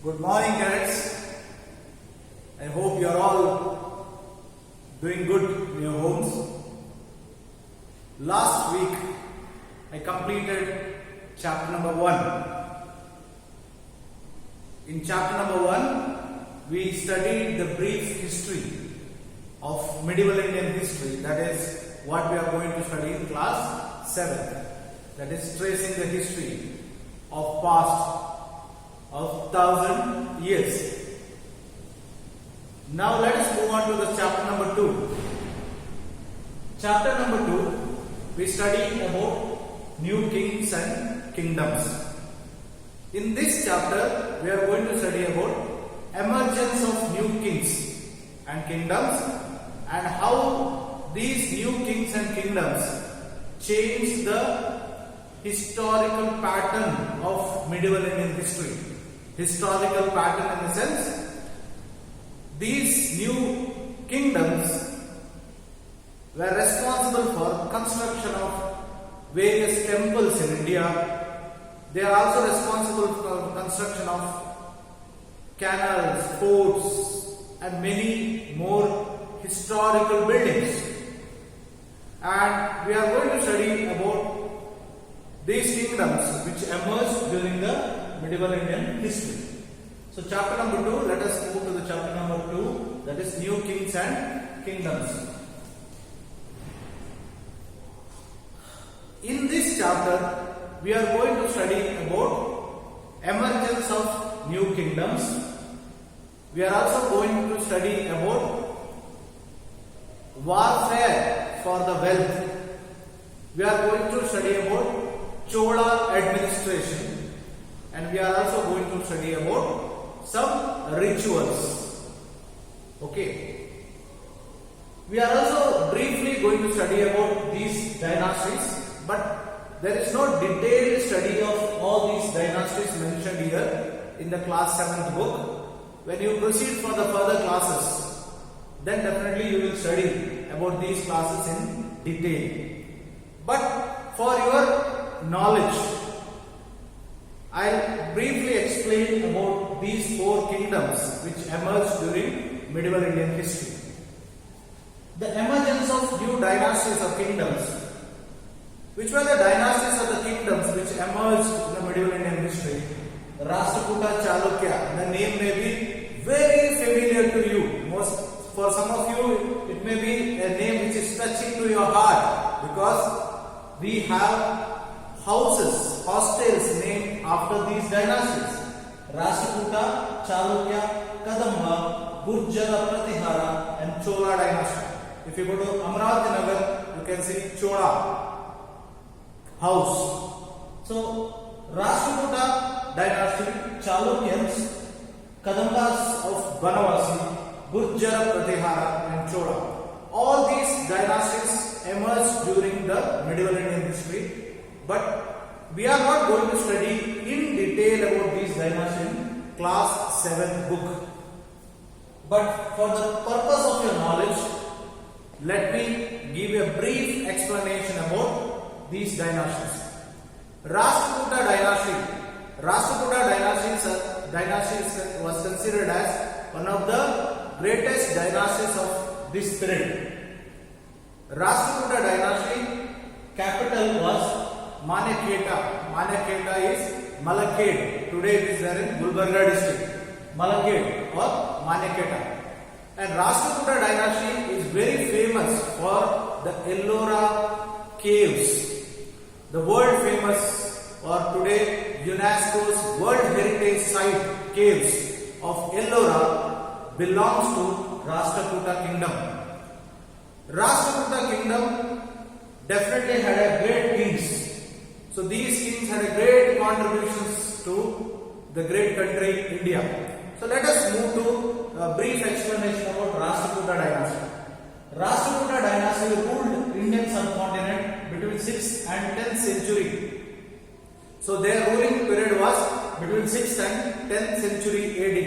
Good morning, kids. I hope you are all doing good in your homes. Last week, I completed chapter number 1. In chapter number 1, we studied the brief history of medieval Indian history. That is what we are going to study in class 7. That is tracing the history of past of 1000 years. Now let us move on to the chapter number 2. Chapter number 2, we study about new kings and kingdoms. In this chapter, we are going to study about emergence of new kings and kingdoms and how these new kings and kingdoms change the historical pattern of medieval Indian history. Historical pattern in the sense, these new kingdoms were responsible for construction of various temples in India. They are also responsible for construction of canals, forts and many more historical buildings. And we are going to study about these kingdoms which emerged during the medieval Indian history. So chapter number 2, let us move to the chapter number 2, that is new kings and kingdoms. In this chapter, we are going to study about emergence of new kingdoms. We are also going to study about warfare for the wealth. We are going to study about Chola administration. And we are also going to study about some rituals. Okay. We are also briefly going to study about these dynasties, but there is no detailed study of all these dynasties mentioned here in the class 7th book. When you proceed for the further classes, then definitely you will study about these classes in detail. But for your knowledge, I'll briefly explain about these 4 kingdoms which emerged during medieval Indian history. The emergence of new dynasties or kingdoms. Which were the dynasties or the kingdoms which emerged in the medieval Indian history? Rashtrakuta, Chalukya. The name may be very familiar to you. For some of you, it may be a name which is touching to your heart because we have houses, hostels named after these dynasties. Rashtrakuta, Chalukya, Kadamba, Gurjara, Pratihara and Chola dynasty. If you go to Amravati Nagar, you can see Chola house. So, Rashtrakuta dynasty, Chalukyans, Kadambas of Banavasi, Gurjara, Pratihara and Chola. All these dynasties emerged during the medieval Indian history. But we are not going to study in detail about these dynasties in class 7 book. But for the purpose of your knowledge, let me give a brief explanation about these dynasties. Rashtrakuta dynasty. Rashtrakuta dynasty was considered as one of the greatest dynasties of this period. Rashtrakuta dynasty capital was Manekheta. Manekheta is Malakhed. Today it is there in Gulbarga district. Malakhed or Manekheta. And Rashtrakuta dynasty is very famous for the Ellora caves. The world famous or today UNESCO's World Heritage Site caves of Ellora belongs to Rashtrakuta kingdom. Rashtrakuta kingdom definitely had a great kings. So these kings had a great contributions to the great country India. So let us move to a brief explanation about Rashtrakuta dynasty. Rashtrakuta dynasty ruled Indian subcontinent between 6th and 10th century. So their ruling period was between 6th and 10th century AD.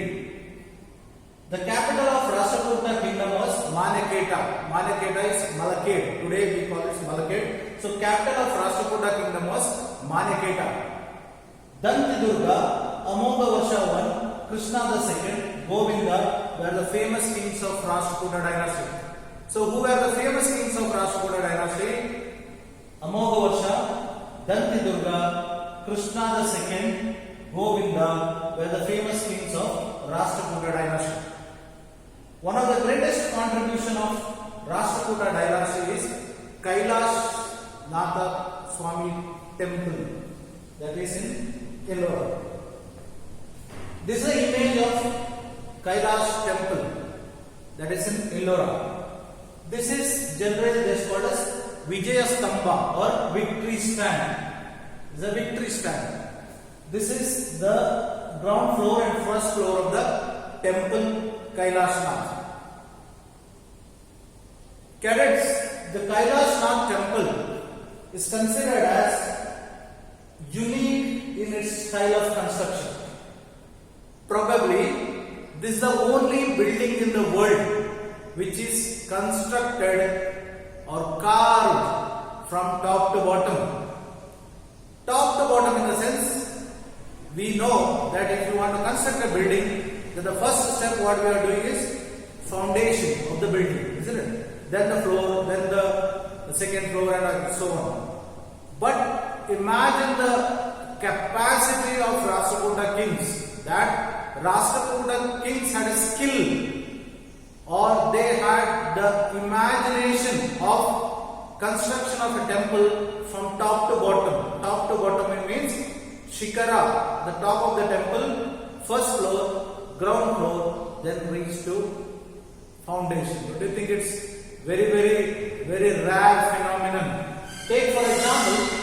The capital of Rashtrakuta kingdom was Manekheta. Manekheta is Malakhed. Today we call it Malakhed. So capital of Rashtrakuta kingdom was Manekheta. Dantidurga, Amogha Varsha 1, Krishna II, Govinda were the famous kings of Rashtrakuta dynasty. So who were the famous kings of Rashtrakuta dynasty? Amogavarsha, Dantidurga, Krishna II, Govinda were the famous kings of Rashtrakuta dynasty. One of the greatest contribution of Rashtrakuta dynasty is Kailash Natha Swami temple, that is in Ellora. This is an image of Kailash temple, that is in Ellora. This is generally called as Vijaya Stamba or victory stand. This is a victory stand. This is the ground floor and first floor of the temple Kailash Nath. Cadets, the Kailash Nath temple is considered as unique in its style of construction. Probably this is the only building in the world which is constructed or carved from top to bottom. Top to bottom in the sense, we know that if you want to construct a building, then the first step what we are doing is foundation of the building, isn't it? Then the floor, then the second floor and so on. But imagine the capacity of Rashtrakuta kings, that Rashtrakuta kings had a skill or they had the imagination of construction of a temple from top to bottom. Top to bottom it means Shikara, the top of the temple, first floor, ground floor, then reach to foundation. Do you think it's very rare phenomenon? Take for example,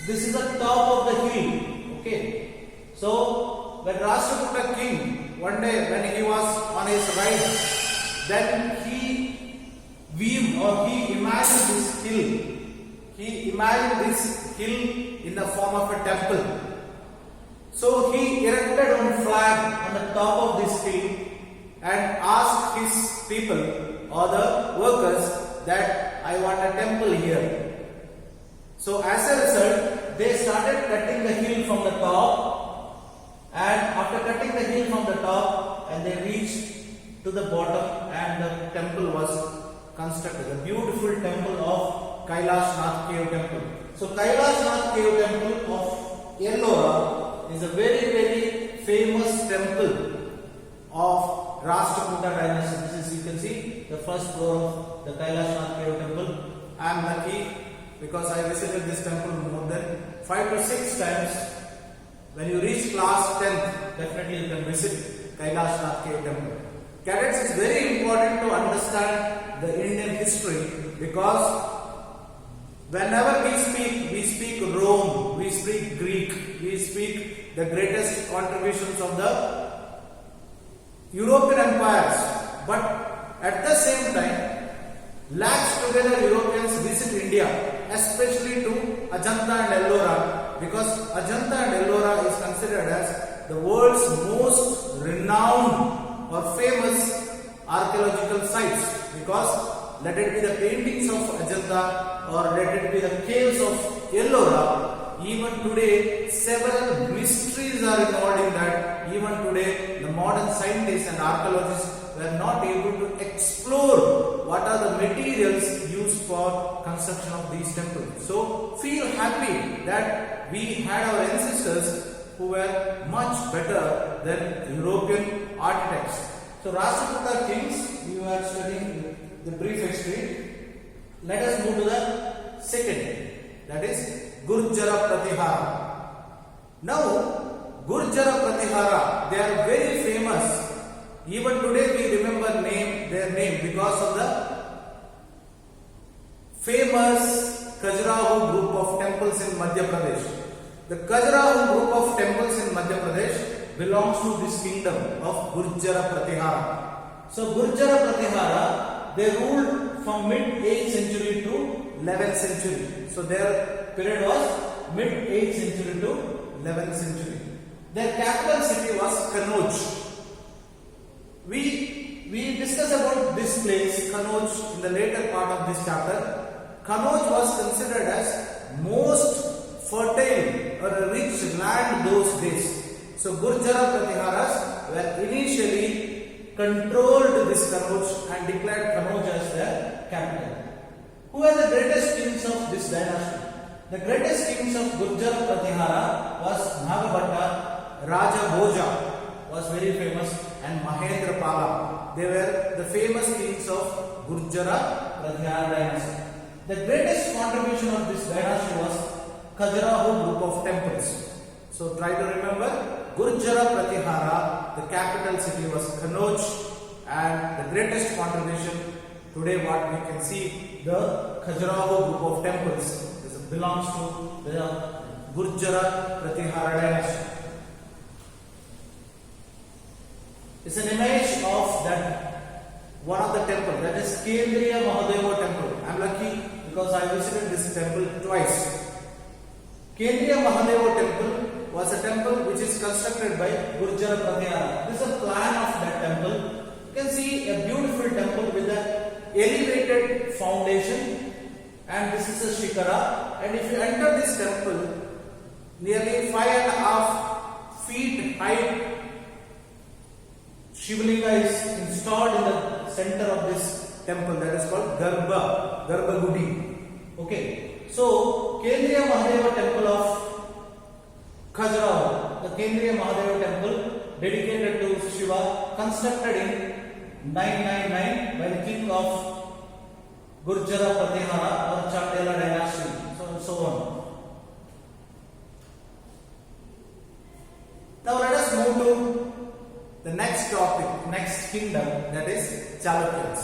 this is the top of the hill. Okay, so when Rashtrakuta king, one day when he was on his ride, then he weaved or he imagined this hill. He imagined this hill in the form of a temple. So he erected one flag on the top of this hill and asked his people or the workers that I want a temple here. So as a result, they started cutting the hill from the top, and after cutting the hill from the top, and they reached to the bottom, and the temple was constructed. The beautiful temple of Kailash Nath Cave Temple. So Kailash Nath Cave Temple of Ellora is a very famous temple of Rashtrakuta dynasty. This is, you can see, the first floor of the Kailash Nath Cave Temple. I am lucky because I visited this temple more than 5 to 6 times. When you reach class 10th, definitely you can visit Kailash Nath Cave Temple. Cadets, it's very important to understand the Indian history, because whenever we speak Rome, we speak Greek, we speak the greatest contributions of the European empires. But at the same time, lakhs together Europeans visit India, especially to Ajanta and Ellora, because Ajanta and Ellora is considered as the world's most renowned or famous archaeological sites, because let it be the paintings of Ajanta or let it be the caves of Ellora, even today several mysteries are involved in that. Even today the modern scientists and archaeologists were not able to explore what are the materials used for construction of these temples. So feel happy that we had our ancestors who were much better than European architects. So Rashtrakuta kings, we were studying the brief history. Let us move to the second, that is Gurjara Pratihara. Now Gurjara Pratihara, they are very famous. Even today we remember their name because of the famous Khajuraho group of temples in Madhya Pradesh. The Khajuraho group of temples in Madhya Pradesh belongs to this kingdom of Gurjara Pratihara. So Gurjara Pratihara, they ruled from mid 8th century to 11th century. So their period was mid 8th century to 11th century. Their capital city was Kanauj. We discussed about this place, Kanauj, in the later part of this chapter. Kanauj was considered as most fertile or a rich land those days. So Gurjara Pratiharas were initially controlled this Kanauj and declared Kanauj as their capital. Who are the greatest kings of this dynasty? The greatest kings of Gurjara Pratihara was Nagabhatta, Raja Bhoja was very famous, and Mahendra Pala. They were the famous kings of Gurjara Pratihara dynasty. The greatest contribution of this dynasty was Khajuraho group of temples. So try to remember, Gurjara Pratihara, the capital city was Kanauj, and the greatest contribution today what we can see, the Khajuraho group of temples belongs to the Gurjara Pratihara dynasty. It's an image of that one of the temple, that is Kendriya Mahadeva temple. I am lucky because I visited this temple twice. Kendriya Mahadeva temple was a temple which is constructed by Gurjara Pratihara. This is a plan of that temple. You can see a beautiful temple with an elevated foundation, and this is a shikara. And if you enter this temple, nearly 5.5 feet high Shivlinga is installed in the center of this temple, that is called Garbha Gudi. Okay, so Kendriya Mahadeva temple of Khajuraho, the Kendriya Mahadeva temple dedicated to Shiva, constructed in 999 by the king of Gurjara Pratihara or Chatela dynasty, so and so on. Now let us move to the next topic, next kingdom, that is Chalukyans.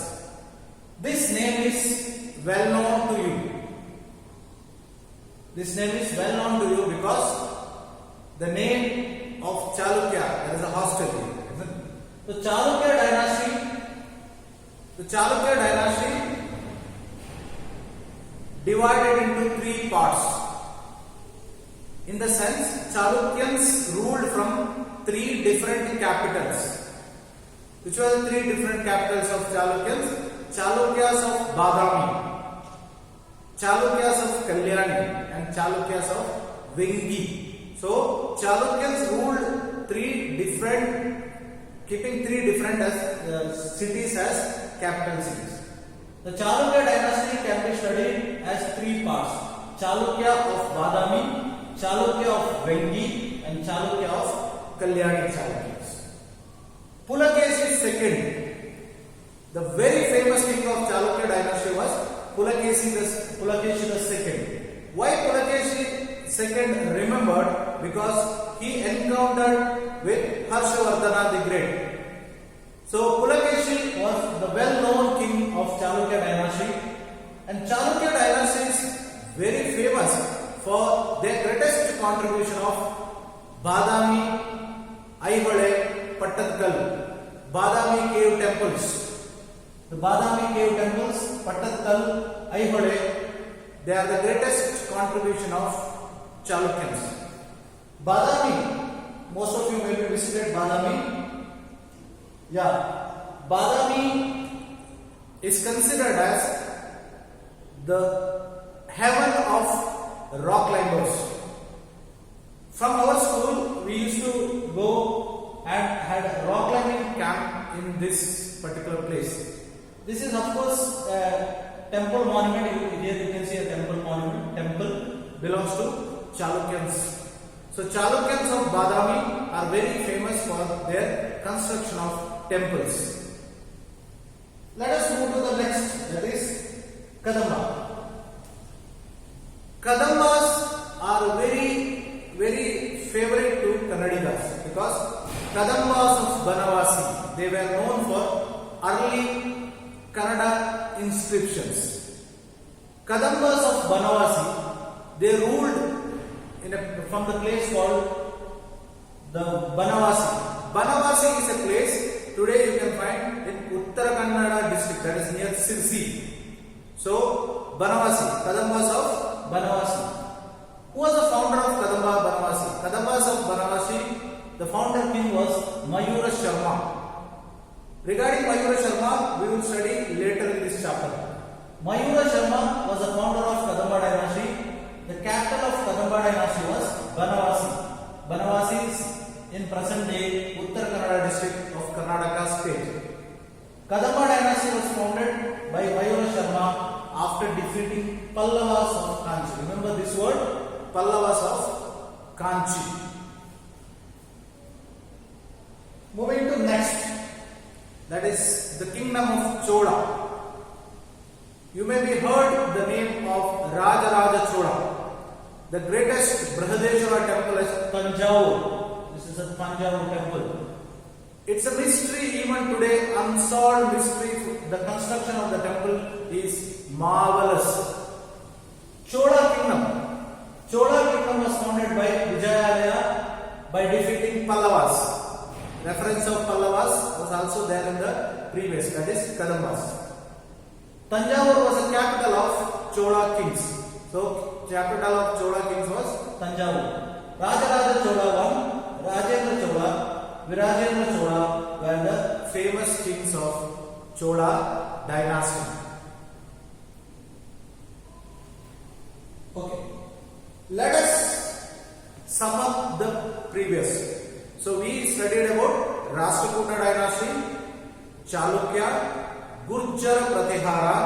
This name is well known to you. This name is well known to you because the name of Chalukya, there is a hostel here. The Chalukya dynasty divided into 3 parts. In the sense, Chalukyans ruled from 3 different capitals. Which were the 3 different capitals of Chalukyans? Chalukyas of Badami, Chalukyas of Kalyani, and Chalukyas of Vengi. So Chalukyans ruled 3 different, keeping 3 different cities as capital cities. The Chalukya dynasty can be studied as 3 parts: Chalukya of Badami, Chalukya of Vengi, and Chalukya of Kalyani Chalukyas. Pulakesi II, the very famous king of Chalukya dynasty was Pulakesi II. Why Pulakesi II remembered? Because he encountered with Harshavardhana the Great. So Pulakesi was the well-known king of Chalukya dynasty, and Chalukya dynasty is very famous for their greatest contribution of Badami, Aihole, Pattatkal, Badami cave temples. The Badami cave temples, Pattatkal, Aihole, they are the greatest contribution of Chalukyans. Badami, most of you may be visited Badami. Yeah, Badami is considered as the heaven of rock climbers. From our school, we used to go and had a rock climbing camp in this particular place. This is of course a temple monument. Here you can see a temple monument. Temple belongs to Chalukyans. So Chalukyans of Badami are very famous for their construction of temples. Let us move to the next, that is Kadamba. Kadambas are very favorite to Kannadigas because Kadambas of Banavasi, they were known for early Kannada inscriptions. Kadambas of Banavasi, they ruled from the place called the Banavasi. Banavasi is a place today you can find in Uttara Kannada district, that is near Sirsi. So Banavasi, Kadambas of Banavasi. Who was the founder of Kadamba Banavasi? Kadambas of Banavasi, the founder king was Mayura Sharma. Regarding Mayura Sharma, we will study later in this chapter. Mayura Sharma was the founder of Kadamba dynasty. The capital of Kadamba dynasty was Banavasi. Banavasi is in present-day Uttar Kannada district of Karnataka state. Kadamba dynasty was founded by Mayura Sharma after defeating Pallavas of Kanchi. Remember this word? Pallavas of Kanchi. Moving to next, that is the kingdom of Chola. You may be heard the name of Rajaraja Chola. The greatest Brihadeshwara temple is Tanjavur. This is a Tanjavur temple. It's a mystery even today, unsolved mystery. The construction of the temple is marvelous. Chola kingdom. Chola kingdom was founded by Vijayalaya by defeating Pallavas. Reference of Pallavas was also there in the previous, that is Kadambas. Tanjavur was the capital of Chola kings. So, capital of Chola kings was Tanjavur. Rajaraja Chola I, Rajendra Chola, Virajendra Chola were the famous kings of Chola dynasty. Okay. Let us sum up the previous. So we studied about Rashtrakuta dynasty, Chalukya, Gurjara Pratihara,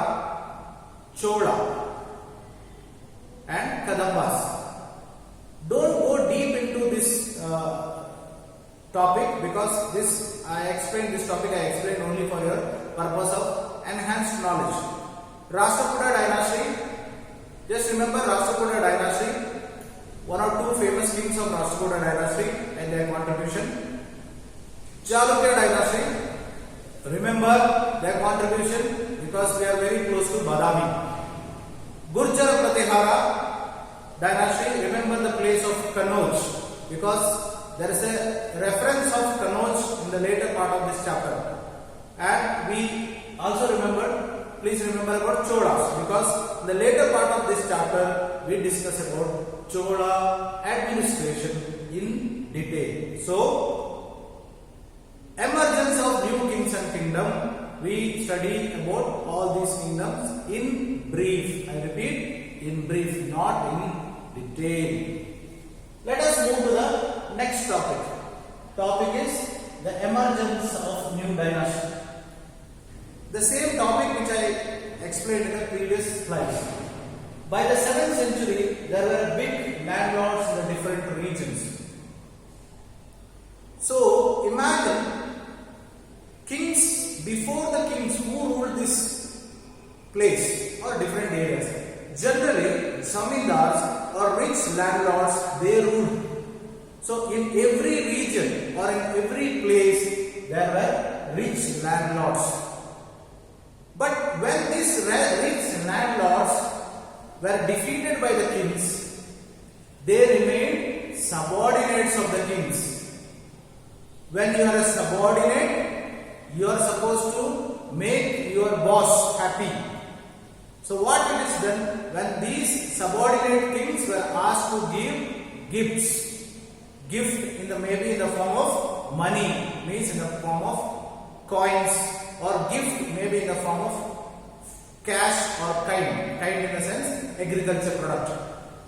Chola and Kadambas. Don't go deep into this topic because this I explained only for your purpose of enhanced knowledge. Rashtrakuta dynasty, just remember Rashtrakuta dynasty, one or two famous kings of Rashtrakuta dynasty and their contribution. Chalukya dynasty, remember their contribution because they are very close to Badami. Gurjara Pratihara dynasty, remember the place of Kannauj because there is a reference of Kannauj in the later part of this chapter. And we also please remember about Cholas because in the later part of this chapter we discuss about Chola administration in detail. So, emergence of new kings and kingdom, we study about all these kingdoms in brief. I repeat, in brief, not in detail. Let us move to the next topic. Topic is the emergence of new dynasty. The same topic which I explained in the previous slides. By the 7th century, there were big landlords in the different regions. So, imagine kings, before the kings who ruled this place or different areas. Generally, zamindars or rich landlords, they ruled. So, in every region or in every place, there were rich landlords. But when these rich landlords were defeated by the kings, they remained subordinates of the kings. When you are a subordinate, you are supposed to make your boss happy. So what it is done, when these subordinate kings were asked to give gifts, gift in the maybe in the form of money, means in the form of coins, or gift maybe in the form of cash or kind in the sense agriculture product.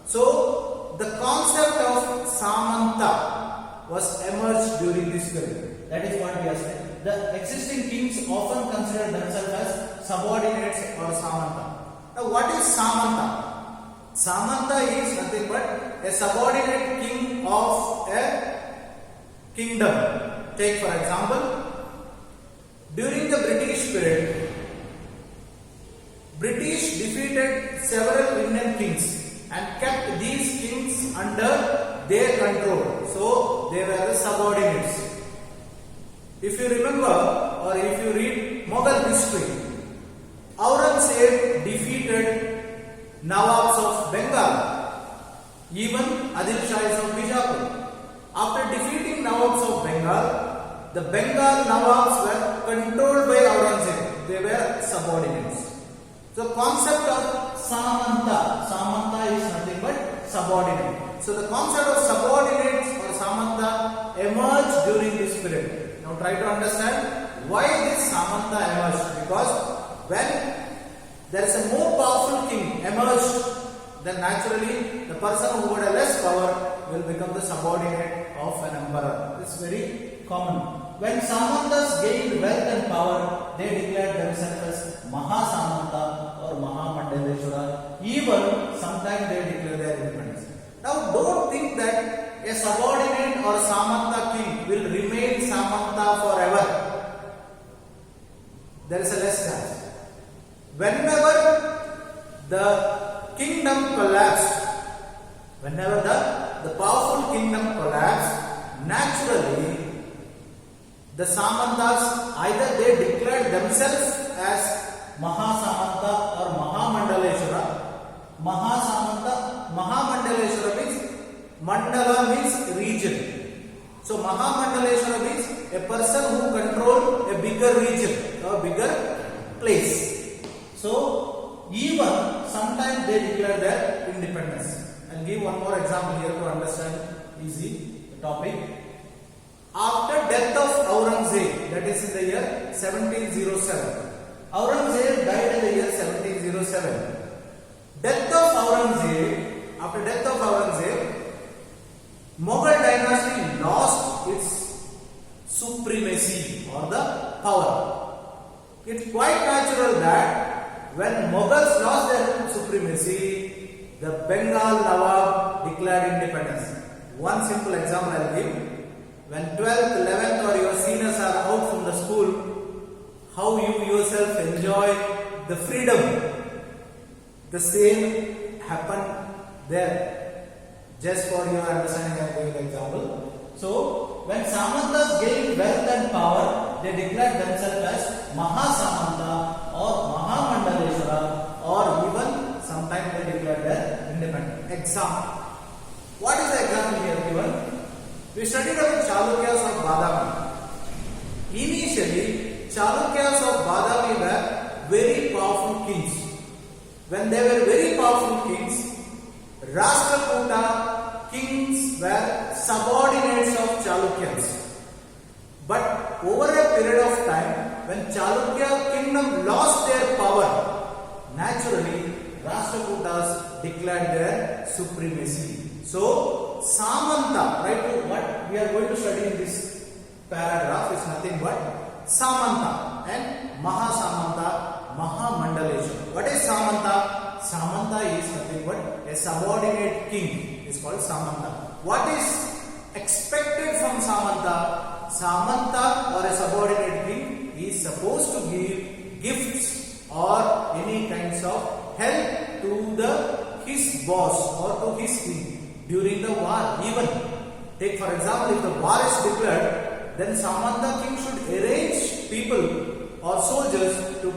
So the concept of Samanta was emerged during this period. That is what we are saying. The existing kings often consider themselves as subordinates or Samanta. Now what is Samanta? Samanta is nothing but a subordinate king of a kingdom. Take for example, during the British period, British defeated several Indian kings and kept these kings under their control. So they were the subordinates. If you remember or if you read Mughal history, Aurangzeb defeated Nawabs of Bengal, even Adil Shahis of Bijapur. After defeating Nawabs of Bengal, the Bengal Nawabs were controlled by Aurangzeb. They were subordinates. So concept of Samanta is nothing but subordinate. So the concept of subordinates or Samanta emerged during this period. Now try to understand why this Samanta emerged. Because when there is a more powerful king emerged, then naturally the person who had a less power will become the subordinate of an emperor. It's very common. When Samantas gained wealth and power, they declared themselves as Mahasamanta or Mahamandaleshwara. Even sometimes they declare their independence. Now don't think that a subordinate or Samanta king will remain Samanta forever. There is a less chance. Whenever the kingdom collapsed, whenever the powerful kingdom collapsed, naturally the Samantas either they declared themselves as Mahasamanta or Mahamandaleshwara. Mahamandaleshwara means Mandala means region. So Mahamandaleshwara means a person who controls a bigger region or bigger place. So even sometimes they declare their independence. I'll give one more example here to understand easy the topic. After death of Aurangzeb, that is in the year 1707. Aurangzeb died in the year 1707. After death of Aurangzeb, Mughal dynasty lost its supremacy or the power. It's quite natural that when Mughals lost their supremacy, the Bengal Nawab declared independence. One simple example I will give. When 12th, 11th or your seniors are out from the school, how you yourself enjoy the freedom. The same happened there. Just for your understanding, I am giving the example. So, when Samantas gained wealth and power, they declared themselves as Mahasamanta or Mahamandaleshwara, or even sometimes they declared their independence. Example. What is the example here given? We studied about Chalukyas of Badami. Initially, Chalukyas of Badami were very powerful kings. When they were very powerful kings, Rashtrakuta kings were subordinates of Chalukyas. But over a period of time, when Chalukya kingdom lost their power, naturally Rashtrakutas declared their supremacy. So, Samanta, right? What we are going to study in this paragraph is nothing but Samanta and Mahasamanta, Mahamandaleshwara. What is Samanta? Samanta is nothing but a subordinate king. Is called Samanta. What is expected from Samanta? Samanta or a subordinate king is supposed to give gifts or any kinds of help to his boss or to his king during the war. Even take for example, if the war is declared, then Samanta king should arrange people or soldiers to